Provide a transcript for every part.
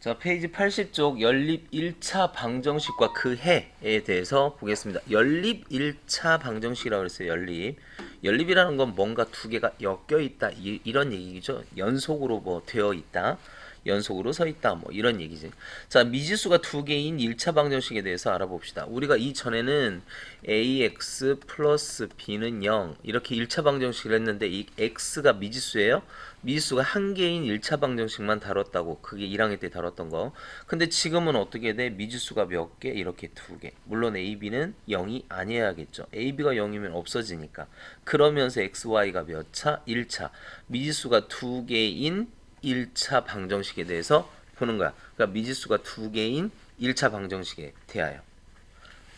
자, 페이지 80쪽 연립 1차 방정식과 그 해에 대해서 보겠습니다. 연립 1차 방정식이라고 그랬어요. 연립. 연립이라는 건 뭔가 두 개가 엮여 있다. 이런 얘기죠. 연속으로 뭐 되어 있다. 연속으로 서 있다. 뭐 이런 얘기지. 자, 미지수가 두 개인 1차 방정식에 대해서 알아봅시다. 우리가 이전에는 ax 플러스 b는 0 이렇게 1차 방정식을 했는데 이 x가 미지수예요. 미지수가 한 개인 1차 방정식만 다뤘다고. 그게 1학년 때 다뤘던 거. 근데 지금은 어떻게 돼? 미지수가 몇 개? 이렇게 두 개. 물론 a, b는 0이 아니어야겠죠. a, b가 0이면 없어지니까. 그러면서 x, y가 몇 차? 1차. 미지수가 두 개인 1차 방정식에 대해서 보는 거야. 그러니까 미지수가 두 개인 1차 방정식에 대하여.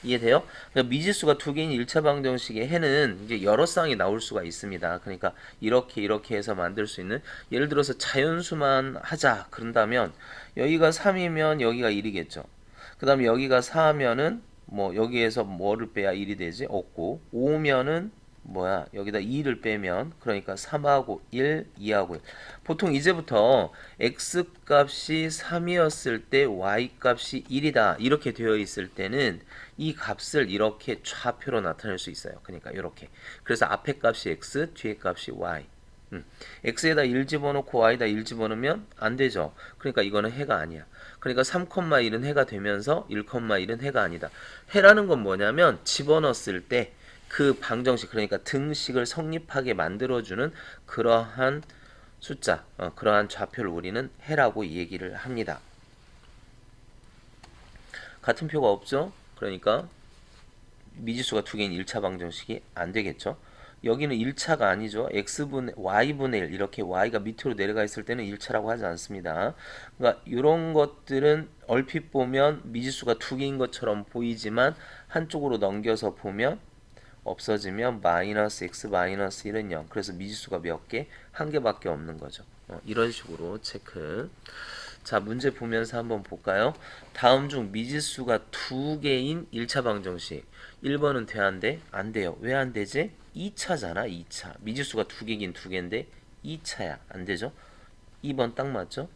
이해돼요? 그러니까 미지수가 두 개인 1차 방정식의 해는 이제 여러 쌍이 나올 수가 있습니다. 그러니까 이렇게 해서 만들 수 있는, 예를 들어서 자연수만 하자 그런다면 여기가 3이면 여기가 1이겠죠. 그 다음에 여기가 4면은 뭐 여기에서 뭐를 빼야 1이 되지? 없고, 5면은 뭐야? 여기다 2를 빼면, 그러니까 3하고 1, 2하고 1. 보통 이제부터 x 값이 3이었을 때 y 값이 1이다 이렇게 되어 있을 때는 이 값을 이렇게 좌표로 나타낼 수 있어요. 그러니까 이렇게. 그래서 앞에 값이 x, 뒤에 값이 y. x에다 1 집어넣고 y에다 1 집어넣으면 안 되죠. 그러니까 이거는 해가 아니야. 그러니까 3,1은 해가 되면서 1,1은 해가 아니다. 해라는 건 뭐냐면 집어넣었을 때 그 방정식, 그러니까 등식을 성립하게 만들어주는 그러한 숫자, 그러한 좌표를 우리는 해라고 얘기를 합니다. 같은 표가 없죠? 그러니까 미지수가 두 개인 1차 방정식이 안 되겠죠? 여기는 1차가 아니죠. y분의 1 이렇게 y가 밑으로 내려가 있을 때는 1차라고 하지 않습니다. 그러니까 이런 것들은 얼핏 보면 미지수가 두 개인 것처럼 보이지만 한쪽으로 넘겨서 보면 없어지면 마이너스 x 마이너스 1은 0. 그래서 미지수가 몇 개? 한 개밖에 없는 거죠. 이런 식으로 체크. 자, 문제 보면서 한번 볼까요? 다음 중 미지수가 두 개인 1차 방정식. 1번은 돼안돼? 안 돼요. 왜 안 되지? 2차잖아, 2차. 미지수가 두 개긴 두 개인데 2차야. 안 되죠? 2번 딱 맞죠?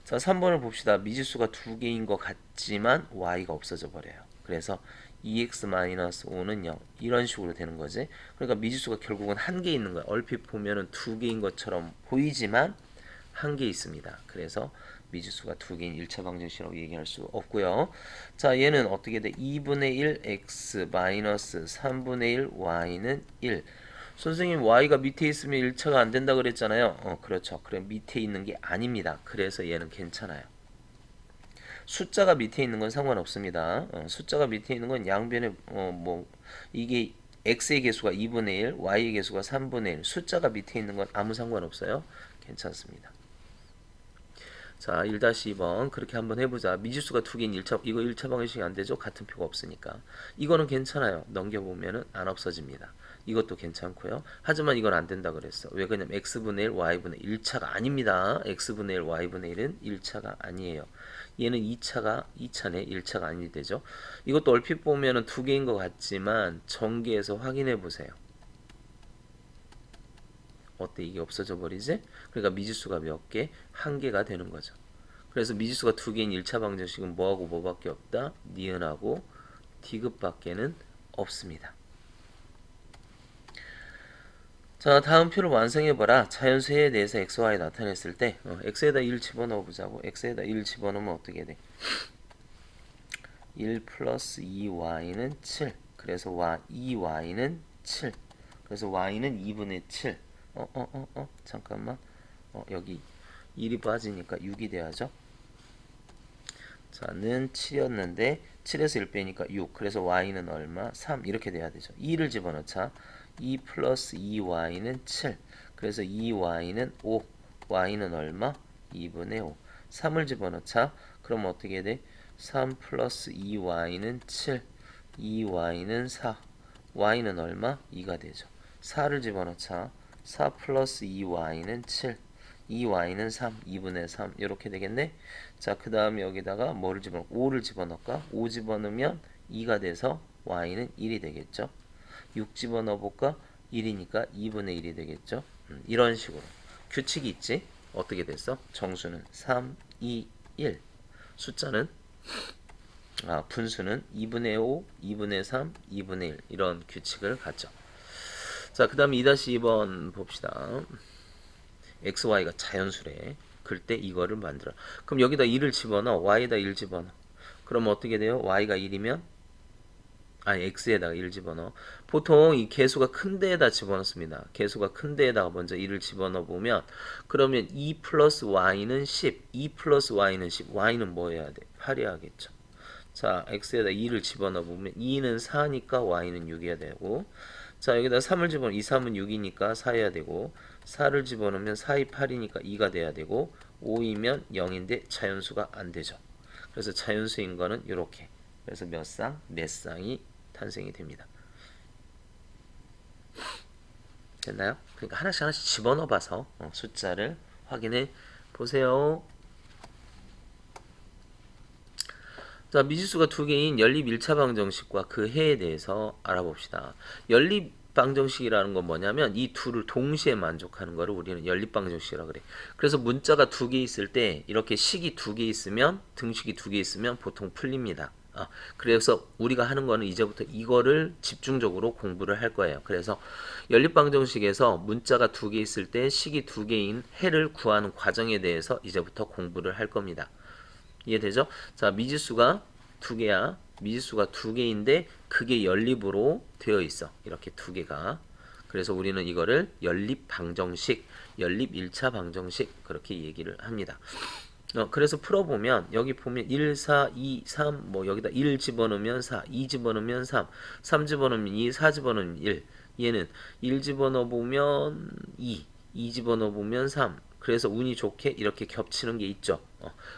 자, 3번을 봅시다. 미지수가 두 개인 것 같지만 y가 없어져 버려요. 그래서 2x-5는 0. 이런 식으로 되는 거지. 그러니까 미지수가 결국은 한 개 있는 거야. 얼핏 보면은 두 개인 것처럼 보이지만 한 개 있습니다. 그래서 미지수가 두 개인 1차 방정식이라고 얘기할 수 없고요. 자, 얘는 어떻게 돼? 2분의 1 x 마이너스 3분의 1 y는 1. 선생님, y가 밑에 있으면 1차가 안 된다 그랬잖아요. 그렇죠. 그럼 밑에 있는 게 아닙니다. 그래서 얘는 괜찮아요. 숫자가 밑에 있는 건 상관없습니다. 숫자가 밑에 있는 건 양변에 뭐 이게 x의 개수가 2분의 1, y의 개수가 3분의 1. 숫자가 밑에 있는 건 아무 상관없어요. 괜찮습니다. 자, 1-2번 그렇게 한번 해보자. 미지수가 두 개인 1차, 이거 1차 방정식이 안 되죠? 같은 표가 없으니까. 이거는 괜찮아요. 넘겨보면은 안 없어집니다. 이것도 괜찮고요. 하지만 이건 안 된다 그랬어. 왜 그러냐면 x분의 1, y분의 1차가 아닙니다. x분의 1, y분의 1은 1차가 아니에요. 얘는 2차네. 1차가 아니 되죠. 이것도 얼핏 보면은 두 개인 것 같지만 전개해서 확인해 보세요. 어때? 이게 없어져 버리지? 그러니까 미지수가 몇 개? 한 개가 되는 거죠. 그래서 미지수가 두 개인 1차 방정식은 뭐하고 뭐밖에 없다? 니은하고 디귿밖에는 없습니다. 자, 다음 표를 완성해봐라. 자연수에 대해서 x, y 나타냈을 때 x에다 1 집어넣어 보자고. x에다 1 집어넣으면 어떻게 돼? 1 플러스 2y는 7. 그래서 2y는 7. 그래서 y는 2분의 7. 잠깐만. 여기 1이 빠지니까 6이 돼야죠. 자, 는 7이었는데 7에서 1 빼니까 6. 그래서 y는 얼마? 3. 이렇게 돼야 되죠. 2를 집어넣자. 2 플러스 2y는 7. 그래서 2y는 5. y는 얼마? 2분의 5. 3을 집어넣자. 그럼 어떻게 돼? 3 플러스 2y는 7. 2y는 4. y는 얼마? 2가 되죠. 4를 집어넣자. 4 플러스 2y는 7. 2y는 3, 2분의 3 이렇게 되겠네. 자, 그 다음에 여기다가 뭐를 집어넣어? 5를 집어넣을까? 5 집어넣으면 2가 돼서 y는 1이 되겠죠. 6 집어넣어 볼까? 1이니까 2분의 1이 되겠죠. 이런 식으로 규칙이 있지. 어떻게 됐어? 정수는 3, 2, 1. 숫자는 분수는 2분의 5, 2분의 3, 2분의 1 이런 규칙을 갖죠. 자, 그 다음 2-2번 봅시다. xy가 자연수래. 그럴 때 이거를 만들어. 그럼 여기다 1을 집어넣어. y에다 1 집어넣어. 그럼 어떻게 돼요? y가 1이면 x에다가 1 집어넣어. 보통 이 개수가 큰 데에다 집어넣습니다. 개수가 큰 데에다가 먼저 1을 집어넣어 보면 그러면 2 플러스 y는 10, 2 플러스 y는 10, y는 뭐 해야 돼? 8 해야겠죠. 자, x에다 2를 집어넣어 보면 2는 4니까 y는 6이어야 되고, 자, 여기다 3을 집어넣어 2, 3은 6이니까 4 해야 되고, 4를 집어넣으면 4, 2, 8이니까 2가 돼야 되고, 5이면 0인데 자연수가 안 되죠. 그래서 자연수인 거는 이렇게. 그래서 몇 쌍? 몇 쌍이 탄생이 됩니다. 됐나요? 그러니까 하나씩 하나씩 집어넣어 봐서 숫자를 확인해 보세요. 자, 미지수가 두 개인 연립 1차 방정식과 그 해에 대해서 알아봅시다. 연립 방정식이라는 건 뭐냐면 이 둘을 동시에 만족하는 거를 우리는 연립 방정식이라고 그래. 그래서 문자가 두 개 있을 때 이렇게 식이 두 개 있으면 등식이 두 개 있으면 보통 풀립니다. 그래서 우리가 하는 거는 이제부터 이거를 집중적으로 공부를 할 거예요. 그래서 연립 방정식에서 문자가 두 개 있을 때 식이 두 개인 해를 구하는 과정에 대해서 이제부터 공부를 할 겁니다. 이해되죠? 자, 미지수가 두 개야. 미지수가 두 개인데 그게 연립으로 되어 있어. 이렇게 두 개가. 그래서 우리는 이거를 연립 방정식, 연립 1차 방정식 그렇게 얘기를 합니다. 그래서 풀어보면 여기 보면 1, 4, 2, 3 뭐 여기다 1 집어넣으면 4, 2 집어넣으면 3, 3 집어넣으면 2, 4 집어넣으면 1. 얘는 1 집어넣어보면 2 집어넣어보면 3. 그래서 운이 좋게 이렇게 겹치는 게 있죠.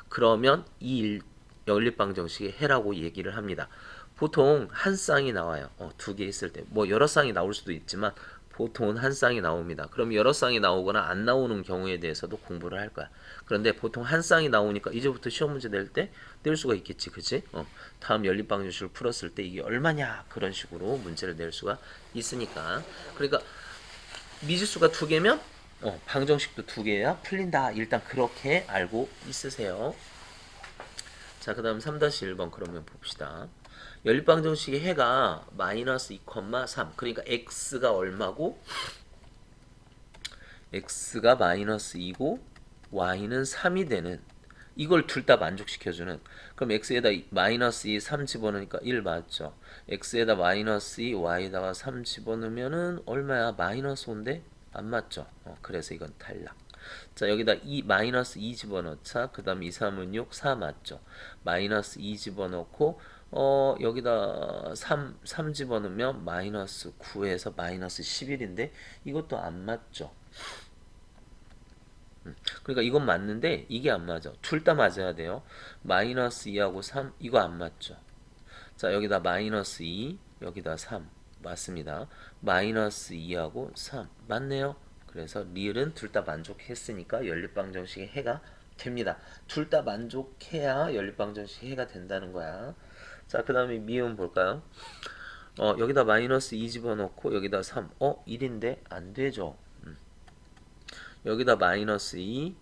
그러면 이 연립방정식의 해라고 얘기를 합니다. 보통 한 쌍이 나와요. 두 개 있을 때. 뭐 여러 쌍이 나올 수도 있지만 보통은 한 쌍이 나옵니다. 그럼 여러 쌍이 나오거나 안 나오는 경우에 대해서도 공부를 할 거야. 그런데 보통 한 쌍이 나오니까 이제부터 시험 문제 낼 때 낼 수가 있겠지, 그치? 다음 연립방정식을 풀었을 때 이게 얼마냐 그런 식으로 문제를 낼 수가 있으니까. 그러니까 미지수가 두 개면 방정식도 두 개야 풀린다. 일단 그렇게 알고 있으세요. 자, 그 다음 3-1번 그러면 봅시다. 연립방정식의 해가 마이너스 2,3 그러니까 x가 얼마고 x가 마이너스 2고 y는 3이 되는 이걸 둘 다 만족시켜주는 그럼 x에다 마이너스 2, 3 집어넣으니까 1 맞죠? x에다 마이너스 2, y에다가 3 집어넣으면은 얼마야? 마이너스 5인데? 안 맞죠? 그래서 이건 탈락. 자, 여기다 2, 마이너스 2 집어넣자. 그 다음 2, 3은 6, 4 맞죠? 마이너스 2 집어넣고 여기다 3 집어넣으면 마이너스 9에서 마이너스 11인데 이것도 안 맞죠? 그러니까 이건 맞는데 이게 안 맞아. 둘 다 맞아야 돼요. 마이너스 2하고 3 이거 안 맞죠. 자, 여기다 마이너스 2 여기다 3 맞습니다. 마이너스 2하고 3 맞네요. 그래서 리을은 둘 다 만족했으니까 연립방정식의 해가 됩니다. 둘 다 만족해야 연립방정식의 해가 된다는 거야. 자, 그 다음에 미음 볼까요? 여기다 마이너스 2 집어넣고 여기다 3 1인데 안 되죠. 여기다 마이너스 2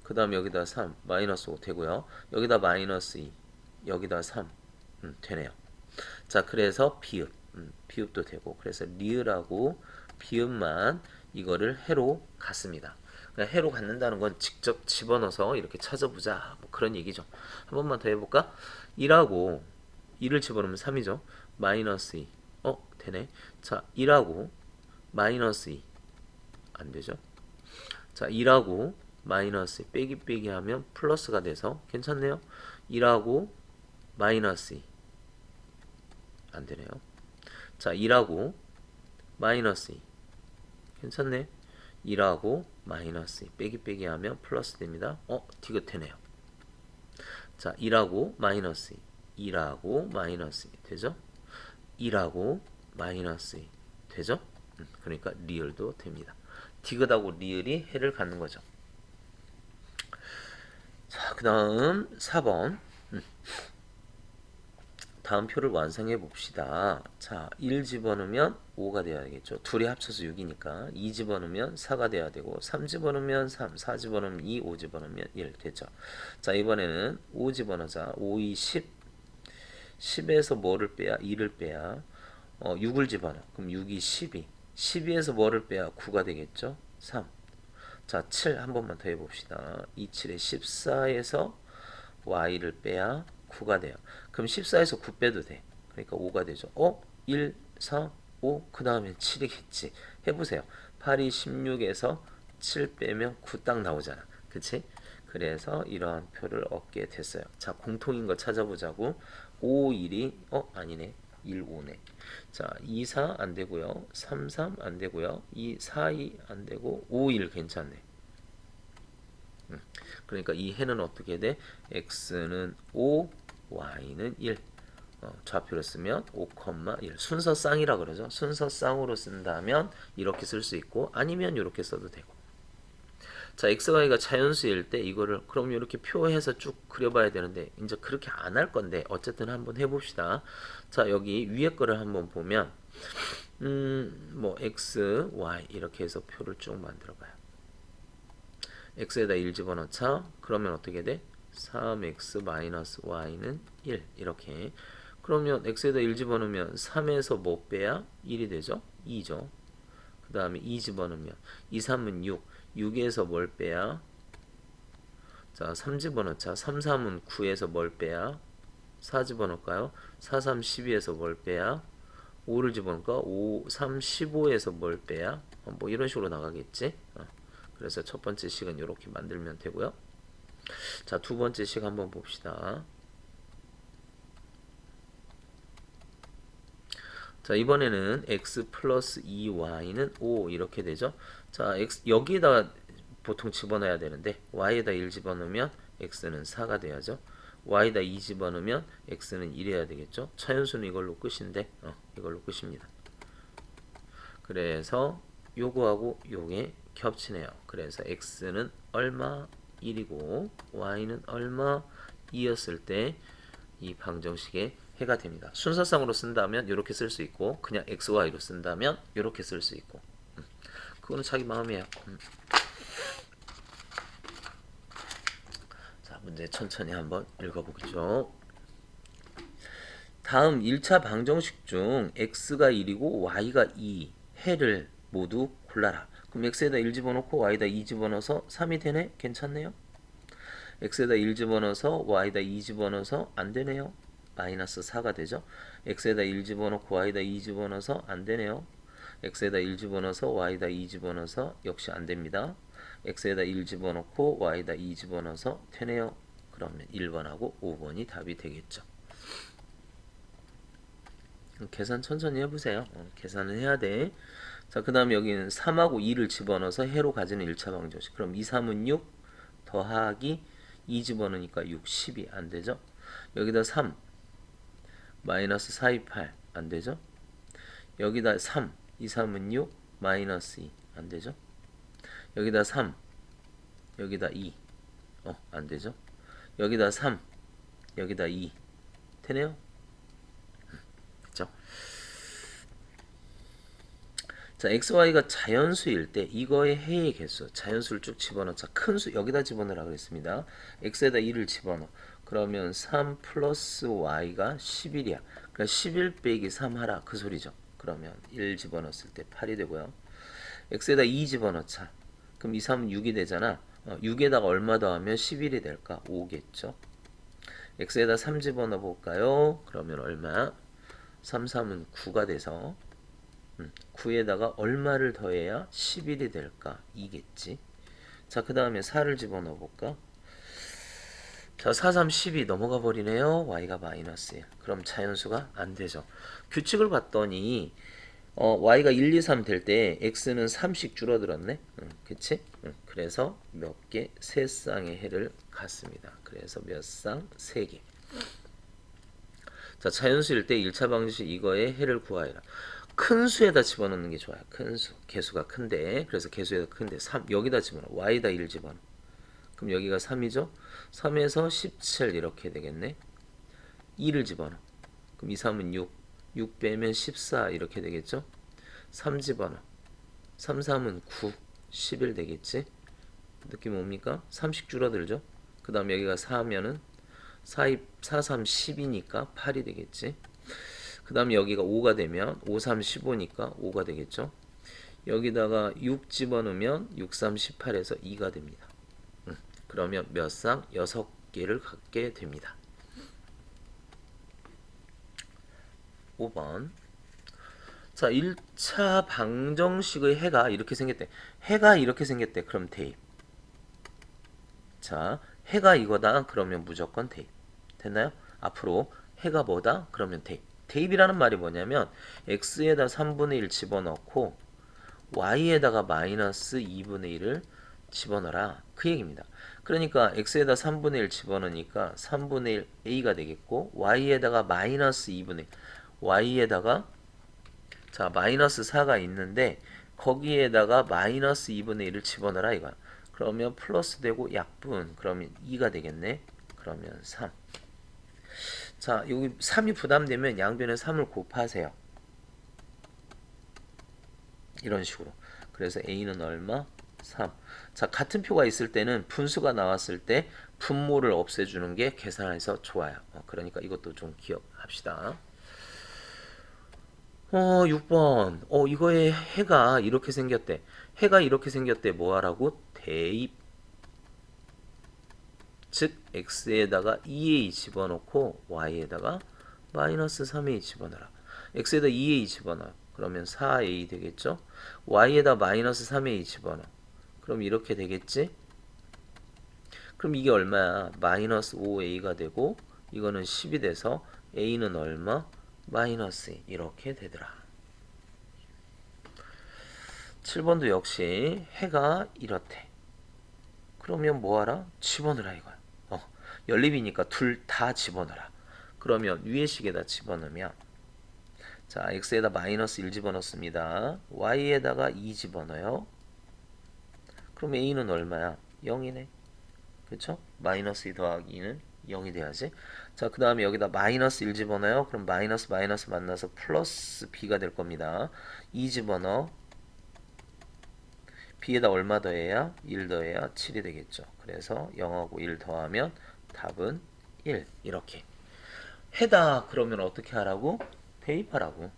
그 다음 여기다 3 마이너스 5 되고요. 여기다 마이너스 2 여기다 3 되네요. 자, 그래서 비읍 비읍도 되고 그래서 리을하고 비읍만 이거를 해로 갔습니다. 해로 갖는다는 건 직접 집어넣어서 이렇게 찾아보자 뭐 그런 얘기죠. 한 번만 더 해볼까? 1하고 2를 집어넣으면 3이죠. 마이너스 2 되네. 자, 1하고 마이너스 2 안 되죠. 자, 1하고 마이너스 2 빼기 빼기 하면 플러스가 돼서 괜찮네요. 1하고 마이너스 2 안 되네요. 자, 1하고 마이너스 2 괜찮네. 1하고 마이너스 2 빼기 빼기 하면 플러스 됩니다. 디귿되네요. 자, 1하고 마이너스 2 1하고 마이너스 2 되죠? 1하고 마이너스 2 되죠? 그러니까 리을도 됩니다. 디귿하고 리을이 해를 갖는 거죠. 자, 그 다음 4번 다음 표를 완성해 봅시다. 자, 1 집어넣으면 5가 돼야 되겠죠. 둘이 합쳐서 6이니까 2 집어넣으면 4가 돼야 되고 3 집어넣으면 3, 4 집어넣으면 2, 5 집어넣으면 1 됐죠. 자, 이번에는 5 집어넣자. 5, 2, 10. 10에서 뭐를 빼야? 2를 빼야 6을 집어넣어. 그럼 6이 12. 12에서 뭐를 빼야? 9가 되겠죠. 3. 자, 7 한 번만 더 해봅시다. 2, 7에 14에서 y를 빼야 9가 돼요. 그럼 14에서 9 빼도 돼. 그러니까 5가 되죠. 1, 4, 5, 그 다음에 7이겠지. 해보세요. 8이 16에서 7 빼면 9 딱 나오잖아. 그치? 그래서 이러한 표를 얻게 됐어요. 자, 공통인 거 찾아보자고. 5, 1이, 아니네. 1, 5네. 자, 2, 4 안 되고요. 3, 3 안 되고요. 2, 4, 2 안 되고, 5, 1 괜찮네. 그러니까 이 해는 어떻게 돼? x는 5, y는 1. 좌표를 쓰면 5,1. 순서쌍이라 그러죠. 순서쌍으로 쓴다면 이렇게 쓸 수 있고 아니면 이렇게 써도 되고. 자, x, y가 자연수일 때 이거를 그럼 이렇게 표해서 쭉 그려봐야 되는데 이제 그렇게 안 할 건데 어쨌든 한번 해봅시다. 자, 여기 위에 거를 한번 보면 뭐 x, y 이렇게 해서 표를 쭉 만들어봐요. x에다 1 집어넣자. 그러면 어떻게 돼? 3x 마이너스 y는 1 이렇게. 그러면 x에다 1 집어넣으면 3에서 뭐 빼야? 1이 되죠? 2죠. 그 다음에 2 집어넣으면 2, 3은 6. 6에서 뭘 빼야? 자, 3 집어넣자. 3, 3은 9에서 뭘 빼야? 4 집어넣을까요? 4, 3, 12에서 뭘 빼야? 5를 집어넣을까? 5, 3, 15에서 뭘 빼야? 뭐 이런 식으로 나가겠지? 그래서 첫 번째 식은 이렇게 만들면 되고요. 자, 두 번째 식 한번 봅시다. 자, 이번에는 x 플러스 2y는 5 이렇게 되죠. 자, x 여기에다 보통 집어넣어야 되는데 y에다 1 집어넣으면 x는 4가 돼야죠. y에다 2 집어넣으면 x는 1해야 되겠죠. 차연수는 이걸로 끝인데 이걸로 끝입니다. 그래서 요거하고 요게 겹치네요. 그래서 x는 얼마 1이고 y는 얼마 2였을 때 이 방정식의 해가 됩니다. 순서상으로 쓴다면 이렇게 쓸 수 있고 그냥 x, y로 쓴다면 이렇게 쓸 수 있고 그거는 자기 마음이에요. 자, 문제 천천히 한번 읽어보겠죠. 다음 1차 방정식 중 x가 1이고 y가 2 해를 모두 골라라. 그럼 x에다 1 집어넣고 y에다 2 집어넣어서 3이 되네? 괜찮네요. x에다 1 집어넣어서 y에다 2 집어넣어서 안 되네요. 마이너스 4가 되죠. x에다 1 집어넣고 y에다 2 집어넣어서 안 되네요. x에다 1 집어넣어서 y에다 2 집어넣어서 역시 안 됩니다. x에다 1 집어넣고 y에다 2 집어넣어서 되네요. 그러면 1번하고 5번이 답이 되겠죠. 계산 천천히 해보세요. 계산은 해야 돼. 자, 그 다음에 여기는 3하고 2를 집어넣어서 해로 가지는 1차 방정식. 그럼 2, 3은 6 더하기 2 집어넣으니까 6, 10이 안 되죠. 여기다 3 마이너스 4, 2, 8 안 되죠. 여기다 3 2, 3은 6 마이너스 2 안 되죠. 여기다 3 여기다 2 안 되죠. 여기다 3 여기다 2 되네요. 그쵸? 자, x, y가 자연수일 때 이거의 해의 개수, 자연수를 쭉 집어넣자. 큰 수 여기다 집어넣으라 그랬습니다. x에다 1을 집어넣어. 그러면 3 플러스 y가 11이야. 그러니까 11 빼기 3 하라 그 소리죠. 그러면 1 집어넣었을 때 8이 되고요. x에다 2 집어넣자. 그럼 2, 3은 6이 되잖아. 6에다가 얼마 더하면 11이 될까? 5겠죠. x에다 3 집어넣어 볼까요? 그러면 얼마? 3, 3은 9가 돼서 9에다가 얼마를 더해야 11이 될까? 2겠지. 자, 그 다음에 4를 집어넣어 볼까? 자, 4, 3, 10이 넘어가 버리네요. y가 마이너스 1. 그럼 자연수가 안 되죠. 규칙을 봤더니 y가 1, 2, 3 될 때 x는 3씩 줄어들었네. 그치? 그래서 몇 개? 3쌍의 해를 갖습니다. 그래서 몇 쌍? 3개. 자, 자연수일 때 1차 방정식 이거의 해를 구하여라. 큰 수에다 집어넣는 게 좋아요. 큰 수. 개수가 큰데. 그래서 개수에다 큰데 3 여기다 집어넣어. y에다 1 집어넣어. 그럼 여기가 3이죠. 3에서 17 이렇게 되겠네. 2를 집어넣어. 그럼 2, 3은 6. 6 빼면 14 이렇게 되겠죠? 3 집어넣어. 3, 3은 9. 11 되겠지? 느낌 뭡니까? 3씩 줄어들죠? 그 다음 여기가 4면은 4, 4, 3, 10이니까 8이 되겠지? 그 다음 여기가 5가 되면 5, 3, 15니까 5가 되겠죠? 여기다가 6 집어넣으면 6, 3, 18에서 2가 됩니다. 그러면 몇 쌍? 6개를 갖게 됩니다. 5번. 자, 1차 방정식의 해가 이렇게 생겼대. 해가 이렇게 생겼대. 그럼 대입. 자, 해가 이거다. 그러면 무조건 대입. 됐나요? 앞으로 해가 뭐다? 그러면 대입. 대입이라는 말이 뭐냐면 x에다 3분의 1 집어넣고 y에다가 마이너스 2분의 1을 집어넣어라. 그 얘기입니다. 그러니까 x에다 3분의 1 집어넣으니까 3분의 1 a가 되겠고 y에다가 마이너스 2분의 1 y에다가 자 마이너스 4가 있는데 거기에다가 마이너스 2분의 1을 집어넣어라 이거야. 그러면 플러스 되고 약분 그러면 2가 되겠네. 그러면 3. 자 여기 3이 부담되면 양변에 3을 곱하세요. 이런 식으로. 그래서 A는 얼마? 3. 자, 같은 표가 있을 때는 분수가 나왔을 때 분모를 없애주는 게 계산해서 좋아요. 그러니까 이것도 좀 기억합시다. 6번. 이거의 해가 이렇게 생겼대. 해가 이렇게 생겼대. 뭐 하라고? 대입. 즉, x에다가 2a 집어넣고 y에다가 마이너스 3a 집어넣어라. x에다 2a 집어넣어. 그러면 4a 되겠죠? y에다 마이너스 3a 집어넣어. 그럼 이렇게 되겠지? 그럼 이게 얼마야? 마이너스 5a가 되고 이거는 10이 돼서 a는 얼마? 마이너스 2 이렇게 되더라. 7번도 역시 해가 이렇대. 그러면 뭐하라? 집어넣으라 이거야. 연립이니까 둘 다 집어넣어라. 그러면 위에 식에다 집어넣으면 자 x에다 마이너스 1 집어넣습니다. y에다가 2 집어넣어요. 그럼 a는 얼마야? 0이네. 그렇죠? 마이너스 2 더하기 2는 0이 돼야지. 자, 그 다음에 여기다 마이너스 1 집어넣어요. 그럼 마이너스 마이너스 만나서 플러스 b가 될 겁니다. 2 집어넣어. b에다 얼마 더해야? 1 더해야 7이 되겠죠. 그래서 0하고 1 더하면 답은 1. 이렇게. 해다 그러면 어떻게 하라고? 대입하라고.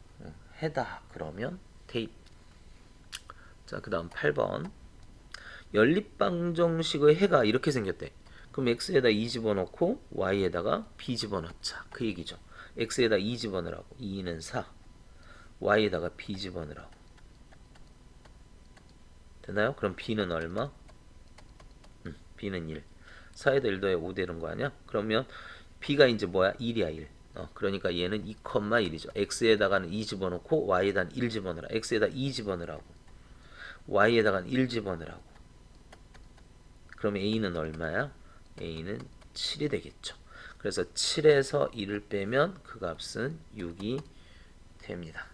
해다 그러면 대입. 자, 그 다음 8번. 연립방정식의 해가 이렇게 생겼대. 그럼 x에다 2 집어넣고 y에다가 b 집어넣자. 그 얘기죠. x에다 2 집어넣으라고. 2는 4. y에다가 b 집어넣으라고. 되나요? 그럼 b는 얼마? b는 1. 4에다 1 더해 5 되는 거 아니야? 그러면 b가 이제 뭐야? 1이야 1. 그러니까 얘는 2,1이죠. x에다가는 2 집어넣고 y에다는 1 집어넣으라. x에다 2 집어넣으라고. y에다가는 1 집어넣으라고. 그럼 a는 얼마야? a는 7이 되겠죠. 그래서 7에서 1을 빼면 그 값은 6이 됩니다.